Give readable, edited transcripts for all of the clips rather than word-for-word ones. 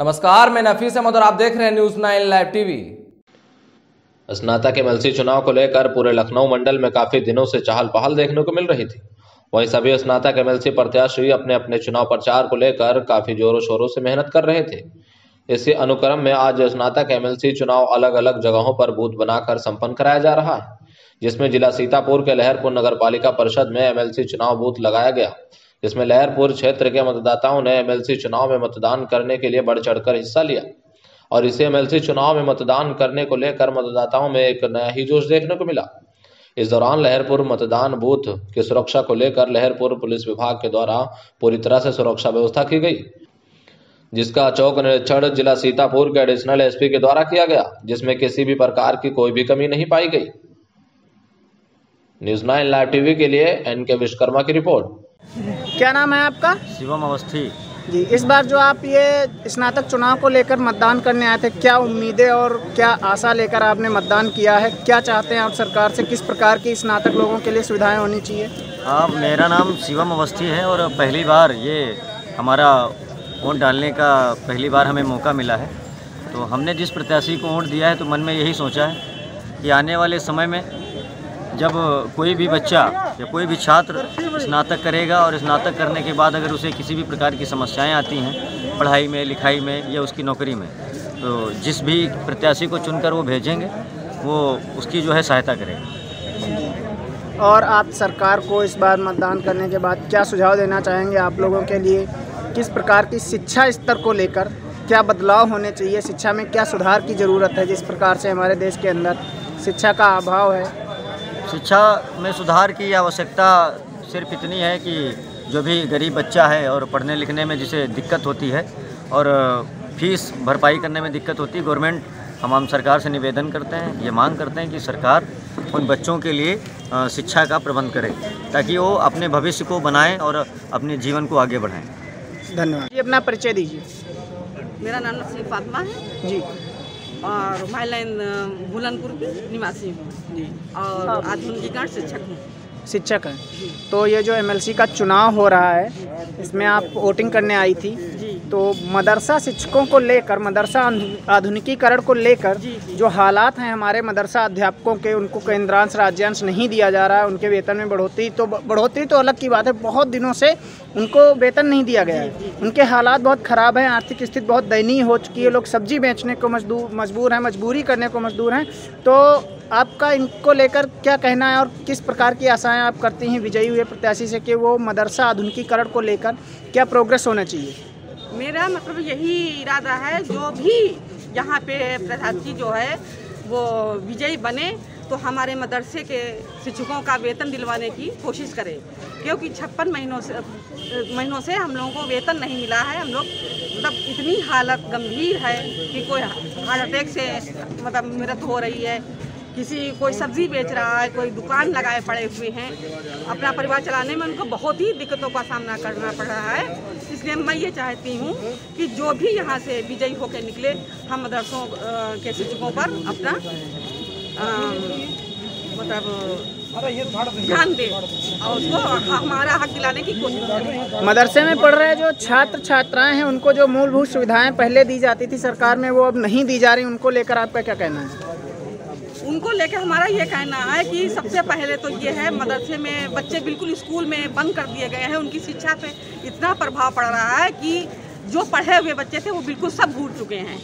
नमस्कार, मैं नफीस अहमद और आप देख रहे हैं न्यूज़ 9 लाइव टीवी। स्नातक एमएलसी चुनाव को लेकर पूरे लखनऊ मंडल में काफी दिनों से चहल पहल देखने को मिल रही थी। वहीं सभी स्नातक एमएलसी प्रत्याशी अपने अपने चुनाव प्रचार को लेकर काफी जोरों शोरों से मेहनत कर रहे थे। इसी अनुक्रम में आज स्नातक एमएलसी चुनाव अलग अलग जगहों पर बूथ बनाकर संपन्न कराया जा रहा है, जिसमें जिला सीतापुर के लहरपुर नगर पालिका परिषद में एमएलसी चुनाव बूथ लगाया गया, जिसमें लहरपुर क्षेत्र के मतदाताओं ने एमएलसी चुनाव में मतदान करने के लिए बढ़ चढ़कर हिस्सा लिया और इसे एमएलसी चुनाव में मतदान करने को लेकर मतदाताओं में एक नया ही जोश देखने को मिला। इस दौरान लहरपुर मतदान बूथ की सुरक्षा को लेकर लहरपुर पुलिस विभाग के द्वारा पूरी तरह से सुरक्षा व्यवस्था की गई, जिसका चौक निरीक्षण जिला सीतापुर के एडिशनल एसपी के द्वारा किया गया, जिसमें किसी भी प्रकार की कोई भी कमी नहीं पाई गई। न्यूज़ 9 लाइव टीवी के लिए एनके विश्वकर्मा की रिपोर्ट। क्या नाम है आपका? शिवम अवस्थी जी। इस बार जो आप ये स्नातक चुनाव को लेकर मतदान करने आए थे, क्या उम्मीदें और क्या आशा लेकर आपने मतदान किया है? क्या चाहते हैं आप सरकार से? किस प्रकार की स्नातक लोगों के लिए सुविधाएं होनी चाहिए? मेरा नाम शिवम अवस्थी है और पहली बार ये हमारा वोट डालने का पहली बार हमें मौका मिला है। तो हमने जिस प्रत्याशी को वोट दिया है तो मन में यही सोचा है कि आने वाले समय में जब कोई भी बच्चा या कोई भी छात्र स्नातक करेगा और स्नातक करने के बाद अगर उसे किसी भी प्रकार की समस्याएं आती हैं पढ़ाई में, लिखाई में या उसकी नौकरी में, तो जिस भी प्रत्याशी को चुनकर वो भेजेंगे वो उसकी जो है सहायता करेगा। और आप सरकार को इस बार मतदान करने के बाद क्या सुझाव देना चाहेंगे आप लोगों के लिए? किस प्रकार की शिक्षा स्तर को लेकर क्या बदलाव होने चाहिए? शिक्षा में क्या सुधार की ज़रूरत है? जिस प्रकार से हमारे देश के अंदर शिक्षा का अभाव है। शिक्षा में सुधार की आवश्यकता सिर्फ इतनी है कि जो भी गरीब बच्चा है और पढ़ने लिखने में जिसे दिक्कत होती है और फीस भरपाई करने में दिक्कत होती है, गवर्नमेंट हम सरकार से निवेदन करते हैं, ये मांग करते हैं कि सरकार उन बच्चों के लिए शिक्षा का प्रबंध करे ताकि वो अपने भविष्य को बनाएं और अपने जीवन को आगे बढ़ाएं। धन्यवाद जी। अपना परिचय दीजिए। मेरा नाम नसीम फातिमा है जी और माइलाइन बुलंदपुर की निवासी हूँ जी और आधुनिकीकरण शिक्षक हूँ। शिक्षक हैं। तो ये जो एमएलसी का चुनाव हो रहा है, इसमें आप वोटिंग करने आई थी, तो मदरसा शिक्षकों को लेकर, मदरसा आधुनिकीकरण को लेकर जो हालात हैं हमारे मदरसा अध्यापकों के, उनको केंद्रांश राज्यांश नहीं दिया जा रहा है, उनके वेतन में बढ़ोतरी तो अलग की बात है, बहुत दिनों से उनको वेतन नहीं दिया गया है। उनके हालात बहुत ख़राब हैं, आर्थिक स्थिति बहुत दयनीय हो चुकी है, लोग सब्जी बेचने को मजबूर हैं, मजबूरी करने को मजबूर हैं। तो आपका इनको लेकर क्या कहना है और किस प्रकार की आशाएं आप करती हैं विजयी हुए प्रत्याशी से कि वो मदरसा आधुनिकीकरण को लेकर क्या प्रोग्रेस होना चाहिए? मेरा मतलब यही इरादा है, जो भी यहाँ पे प्रत्याशी जो है वो विजयी बने तो हमारे मदरसे के शिक्षकों का वेतन दिलवाने की कोशिश करें, क्योंकि 56 महीनों से हम लोगों को वेतन नहीं मिला है। हम लोग मतलब इतनी हालत गंभीर है कि कोई हार्ट अटैक से मतलब मृत्यु हो रही है, कोई सब्जी बेच रहा है, कोई दुकान लगाए पड़े हुए हैं। अपना परिवार चलाने में उनको बहुत ही दिक्कतों का सामना करना पड़ रहा है। इसलिए मैं ये चाहती हूँ कि जो भी यहाँ से विजयी होकर निकले, हम मदरसों के शिक्षकों पर अपना मतलब ध्यान दें और उसको हमारा हक दिलाने की कोशिश करें। मदरसे में पढ़ रहे जो छात्र छात्राएं हैं, उनको जो मूलभूत सुविधाएं पहले दी जाती थी सरकार में, वो अब नहीं दी जा रही, उनको लेकर आपका क्या कहना है? उनको लेकर हमारा ये कहना है कि सबसे पहले तो ये है, मदरसे में बच्चे बिल्कुल स्कूल में बंद कर दिए गए हैं। उनकी शिक्षा पे इतना प्रभाव पड़ रहा है कि जो पढ़े हुए बच्चे थे वो बिल्कुल सब भूल चुके हैं।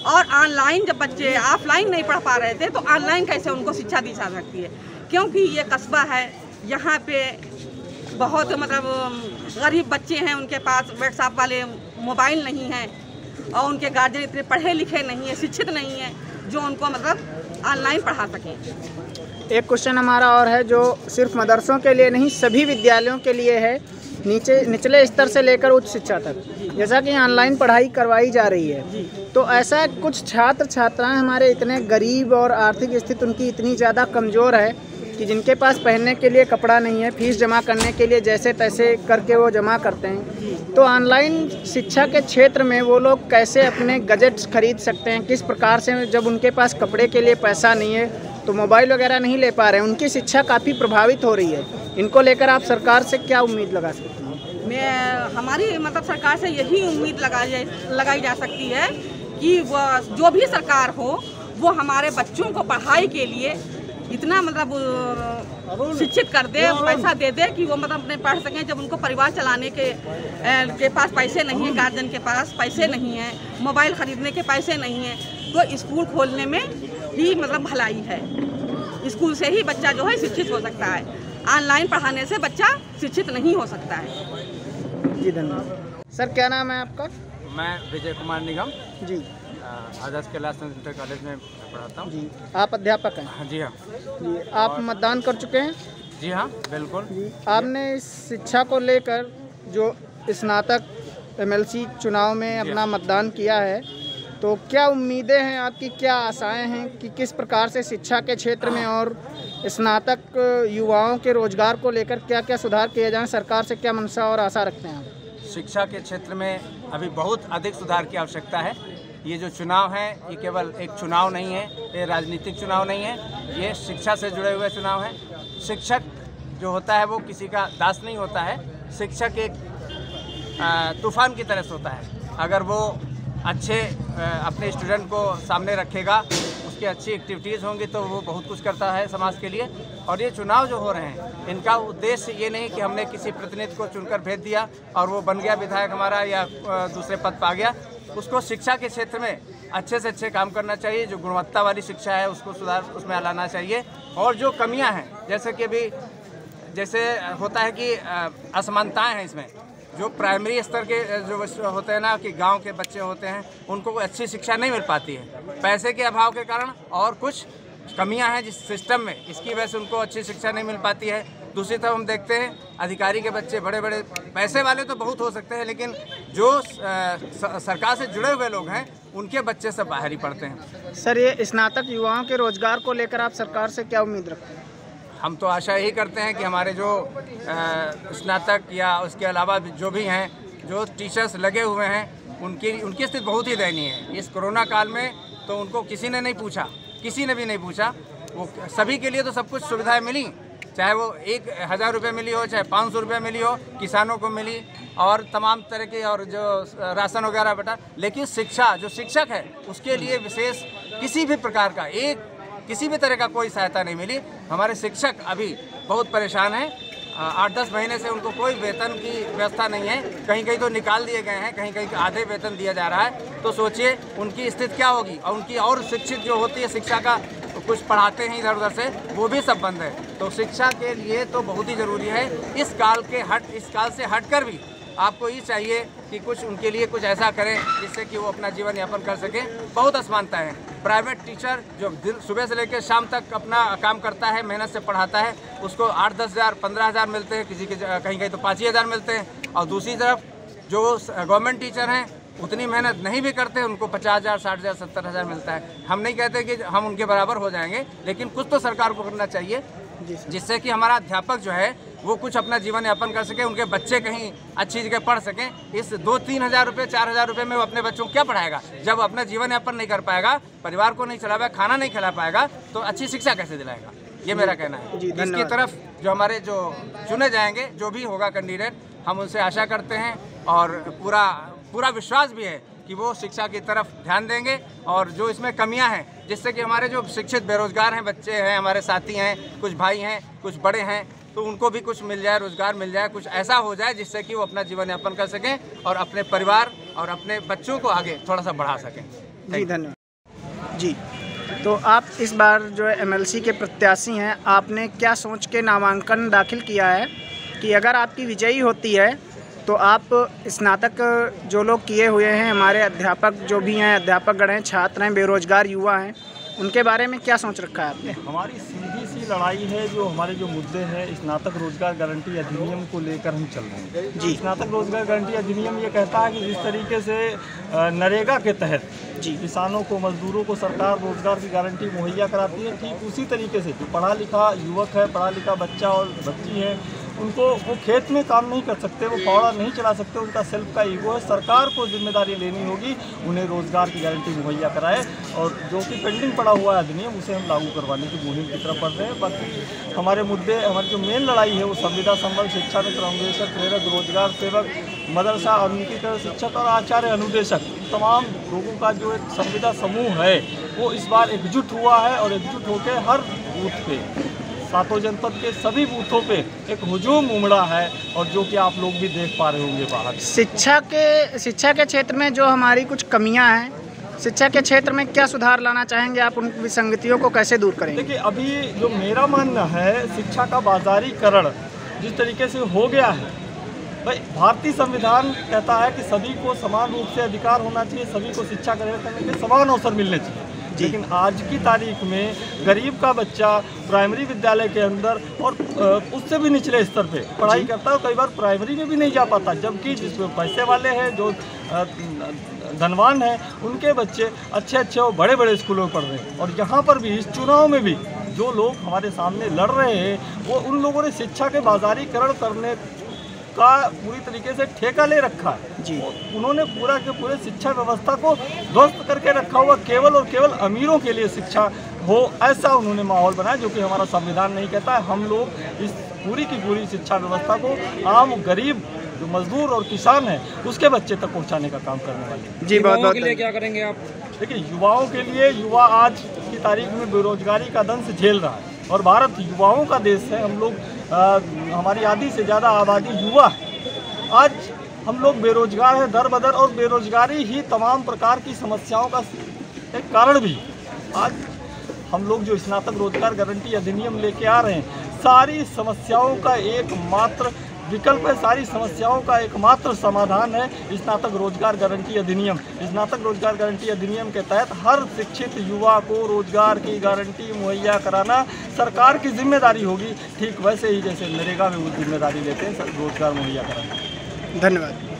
और ऑनलाइन जब बच्चे ऑफलाइन नहीं पढ़ पा रहे थे तो ऑनलाइन कैसे उनको शिक्षा दी जा सकती है? क्योंकि ये कस्बा है, यहाँ पे बहुत मतलब गरीब बच्चे हैं, उनके पास व्हाट्सएप वाले मोबाइल नहीं हैं और उनके गार्जियन इतने पढ़े लिखे नहीं हैं, शिक्षित नहीं हैं जो उनको मतलब ऑनलाइन पढ़ा सकें। एक क्वेश्चन हमारा और है, जो सिर्फ मदरसों के लिए नहीं सभी विद्यालयों के लिए है, निचले स्तर से लेकर उच्च शिक्षा तक, जैसा कि ऑनलाइन पढ़ाई करवाई जा रही है, तो ऐसा कुछ छात्र छात्राएं हमारे इतने गरीब और आर्थिक स्थिति उनकी इतनी ज़्यादा कमज़ोर है कि जिनके पास पहनने के लिए कपड़ा नहीं है, फीस जमा करने के लिए जैसे तैसे करके वो जमा करते हैं, तो ऑनलाइन शिक्षा के क्षेत्र में वो लोग कैसे अपने गजेट्स खरीद सकते हैं? किस प्रकार से, जब उनके पास कपड़े के लिए पैसा नहीं है तो मोबाइल वगैरह नहीं ले पा रहे हैं, उनकी शिक्षा काफ़ी प्रभावित हो रही है। इनको लेकर आप सरकार से क्या उम्मीद लगा सकते हैं? हमारी मतलब सरकार से यही उम्मीद लगाई जा सकती है कि वह जो भी सरकार हो वो हमारे बच्चों को पढ़ाई के लिए इतना मतलब शिक्षित कर दे, पैसा दे दे कि वो मतलब अपने पढ़ सकें। जब उनको परिवार चलाने के पास पैसे नहीं है, गार्जियन के पास पैसे नहीं है, मोबाइल ख़रीदने के पैसे नहीं है, तो स्कूल खोलने में ही मतलब भलाई है। स्कूल से ही बच्चा जो है शिक्षित हो सकता है, ऑनलाइन पढ़ाने से बच्चा शिक्षित नहीं हो सकता है। जी धन्यवाद। सर क्या नाम है आपका? मैं विजय कुमार निगम जी आदर्श कैलाश इंटर कॉलेज में पढ़ाता हूँ। जी आप अध्यापक हैं? हाँ जी हाँ। जी आप मतदान कर चुके हैं? जी हाँ बिल्कुल। जी आपने इस शिक्षा को लेकर जो स्नातक एमएलसी चुनाव में अपना मतदान किया है, तो क्या उम्मीदें हैं आपकी, क्या आशाएं हैं कि किस प्रकार से शिक्षा के क्षेत्र में और स्नातक युवाओं के रोजगार को लेकर क्या क्या सुधार किए जाएं? सरकार से क्या मंशा और आशा रखते हैं आप? शिक्षा के क्षेत्र में अभी बहुत अधिक सुधार की आवश्यकता है। ये जो चुनाव है ये केवल एक चुनाव नहीं है, ये राजनीतिक चुनाव नहीं है, ये शिक्षा से जुड़े हुए चुनाव है। शिक्षक जो होता है वो किसी का दास नहीं होता है। शिक्षक एक तूफान की तरह होता है। अगर वो अच्छे अपने स्टूडेंट को सामने रखेगा, उसकी अच्छी एक्टिविटीज़ होंगी तो वो बहुत कुछ करता है समाज के लिए। और ये चुनाव जो हो रहे हैं इनका उद्देश्य ये नहीं कि हमने किसी प्रतिनिधि को चुनकर भेज दिया और वो बन गया विधायक हमारा या दूसरे पद पा गया। उसको शिक्षा के क्षेत्र में अच्छे से अच्छे काम करना चाहिए। जो गुणवत्ता वाली शिक्षा है उसको सुधार उसमें लाना चाहिए। और जो कमियां हैं, जैसे कि अभी जैसे होता है कि असमानताएं हैं इसमें, जो प्राइमरी स्तर के जो होते हैं ना कि गांव के बच्चे होते हैं उनको कोई अच्छी शिक्षा नहीं मिल पाती है पैसे के अभाव के कारण, और कुछ कमियां हैं जिस सिस्टम में, इसकी वजह से उनको अच्छी शिक्षा नहीं मिल पाती है। दूसरी तरफ हम देखते हैं अधिकारी के बच्चे बड़े बड़े पैसे वाले तो बहुत हो सकते हैं, लेकिन जो सरकार से जुड़े हुए लोग हैं उनके बच्चे सब बाहर ही पढ़ते हैं। सर ये स्नातक युवाओं के रोजगार को लेकर आप सरकार से क्या उम्मीद रखते हैं? हम तो आशा यही करते हैं कि हमारे जो स्नातक या उसके अलावा जो भी हैं, जो टीचर्स लगे हुए हैं, उनकी स्थिति बहुत ही दयनीय है। इस कोरोना काल में तो उनको किसी ने नहीं पूछा, किसी ने भी नहीं पूछा। वो सभी के लिए तो सब कुछ सुविधाएं मिली, चाहे वो 1000 रुपये मिली हो, चाहे 500 रुपये मिली हो, किसानों को मिली और तमाम तरह के और जो राशन वगैरह बटा। लेकिन शिक्षा, जो शिक्षक है उसके लिए विशेष किसी भी प्रकार का किसी भी तरह का कोई सहायता नहीं मिली। हमारे शिक्षक अभी बहुत परेशान हैं। 8-10 महीने से उनको कोई वेतन की व्यवस्था नहीं है। कहीं कहीं तो निकाल दिए गए हैं, कहीं कहीं आधे वेतन दिया जा रहा है। तो सोचिए उनकी स्थिति क्या होगी। और उनकी और शिक्षित जो होती है शिक्षा का कुछ पढ़ाते हैं इधर उधर से, वो भी सब बंद है। तो शिक्षा के लिए तो बहुत ही ज़रूरी है। इस काल से हटकर भी आपको ये चाहिए कि कुछ उनके लिए कुछ ऐसा करें जिससे कि वो अपना जीवन यापन कर सकें। बहुत असमानता है। प्राइवेट टीचर जो सुबह से लेकर शाम तक अपना काम करता है, मेहनत से पढ़ाता है, उसको 8-10 हज़ार 15 हज़ार मिलते हैं, किसी के कहीं कहीं तो 5 हज़ार मिलते हैं। और दूसरी तरफ जो गवर्नमेंट टीचर हैं उतनी मेहनत नहीं भी करते, उनको 50,000 60,000 70,000 मिलता है। हम नहीं कहते कि हम उनके बराबर हो जाएंगे, लेकिन कुछ तो सरकार को करना चाहिए जिससे कि हमारा अध्यापक जो है वो कुछ अपना जीवन यापन कर सके, उनके बच्चे कहीं अच्छी जगह पढ़ सकें। इस 2-3 हज़ार रुपये 4 हज़ार रुपये में वो अपने बच्चों को क्या पढ़ाएगा? जब अपना जीवन यापन नहीं कर पाएगा, परिवार को नहीं चला पाएगा, खाना नहीं खिला पाएगा, तो अच्छी शिक्षा कैसे दिलाएगा? ये मेरा कहना है। इसकी तरफ जो हमारे जो चुने जाएंगे, जो भी होगा कैंडिडेट, हम उनसे आशा करते हैं और पूरा विश्वास भी है कि वो शिक्षा की तरफ ध्यान देंगे। और जो इसमें कमियां हैं, जिससे कि हमारे जो शिक्षित बेरोजगार हैं, बच्चे हैं, हमारे साथी हैं, कुछ भाई हैं, कुछ बड़े हैं, तो उनको भी कुछ मिल जाए, रोजगार मिल जाए, कुछ ऐसा हो जाए जिससे कि वो अपना जीवन यापन कर सकें और अपने परिवार और अपने बच्चों को आगे थोड़ा सा बढ़ा सकें। जी धन्यवाद। जी तो आप इस बार जो एमएलसी के प्रत्याशी हैं, आपने क्या सोच के नामांकन दाखिल किया है कि अगर आपकी विजयी होती है तो आप स्नातक जो लोग किए हुए हैं, हमारे अध्यापक जो भी हैं, अध्यापकगण हैं, छात्र हैं, बेरोजगार युवा हैं, उनके बारे में क्या सोच रखा है आपने? हमारी सीधी सी लड़ाई है, जो हमारे जो मुद्दे हैं स्नातक रोजगार गारंटी अधिनियम को लेकर हम चल रहे हैं। जी स्नातक रोजगार गारंटी अधिनियम ये कहता है कि जिस तरीके से नरेगा के तहत जी किसानों को, मजदूरों को सरकार रोजगार की गारंटी मुहैया कराती है, ठीक उसी तरीके से जो पढ़ा लिखा युवक है, पढ़ा लिखा बच्चा और बच्ची है, उनको वो खेत में काम नहीं कर सकते, वो फावड़ा नहीं चला सकते, उनका सेल्फ का ईगो है। सरकार को जिम्मेदारी लेनी होगी, उन्हें रोज़गार की गारंटी मुहैया कराए और जो कि पेंडिंग पड़ा हुआ है अधिनियम उसे हम लागू करवाने की मुहिम की तरफ बढ़ रहे हैं। बाकी हमारे मुद्दे, हमारी जो मेन लड़ाई है वो संविदा संबल, शिक्षा मित्र, अनुदेशक, प्रेरक, रोजगार सेवक, मदरसा उन्मुखीकरण शिक्षक और आचार्य अनुदेशक, तमाम लोगों का जो एक संविदा समूह है वो इस बार एकजुट हुआ है और एकजुट होकर हर बूथ पे, सातों जनपद के सभी बूथों पे एक हुजूम उमड़ा है और जो कि आप लोग भी देख पा रहे होंगे बाहर। शिक्षा के क्षेत्र में जो हमारी कुछ कमियां हैं, शिक्षा के क्षेत्र में क्या सुधार लाना चाहेंगे आप, उन विसंगतियों को कैसे दूर करेंगे? देखिए, अभी जो मेरा मानना है, शिक्षा का बाजारीकरण जिस तरीके से हो गया है, भाई भारतीय संविधान कहता है कि सभी को समान रूप से अधिकार होना चाहिए, सभी को शिक्षा ग्रहण करने के समान अवसर मिलने चाहिए। लेकिन आज की तारीख में गरीब का बच्चा प्राइमरी विद्यालय के अंदर और उससे भी निचले स्तर पे पढ़ाई करता है और कई बार प्राइमरी में भी नहीं जा पाता, जबकि जिसमें पैसे वाले हैं, जो धनवान हैं, उनके बच्चे अच्छे और बड़े स्कूलों में पढ़ रहे हैं। और यहाँ पर भी इस चुनाव में भी जो लोग हमारे सामने लड़ रहे हैं वो उन लोगों ने शिक्षा के बाजारीकरण करने का पूरी तरीके से ठेका ले रखा है जी। उन्होंने पूरा के पूरे शिक्षा व्यवस्था को ध्वस्त करके रखा हुआ, केवल और केवल अमीरों के लिए शिक्षा हो ऐसा उन्होंने माहौल बनाया, जो कि हमारा संविधान नहीं कहता है। हम लोग इस पूरी की पूरी शिक्षा व्यवस्था को आम गरीब जो मजदूर और किसान है उसके बच्चे तक पहुंचाने का काम करने वाले जी। बहुत के लिए क्या करेंगे आप? देखिए, युवाओं के लिए, युवा आज की तारीख में बेरोजगारी का दंश झेल रहा है और भारत युवाओं का देश है। हम लोग हमारी आधी से ज़्यादा आबादी युवा है। आज हम लोग बेरोजगार हैं दर बदर, और बेरोजगारी ही तमाम प्रकार की समस्याओं का एक कारण भी। आज हम लोग जो स्नातक रोजगार गारंटी अधिनियम लेके आ रहे हैं, सारी समस्याओं का एकमात्र विकल्प है, सारी समस्याओं का एकमात्र समाधान है स्नातक रोजगार गारंटी अधिनियम। स्नातक रोजगार गारंटी अधिनियम के तहत हर शिक्षित युवा को रोजगार की गारंटी मुहैया कराना सरकार की जिम्मेदारी होगी, ठीक वैसे ही जैसे नरेगा में वो जिम्मेदारी लेते हैं रोजगार मुहैया कराना। धन्यवाद।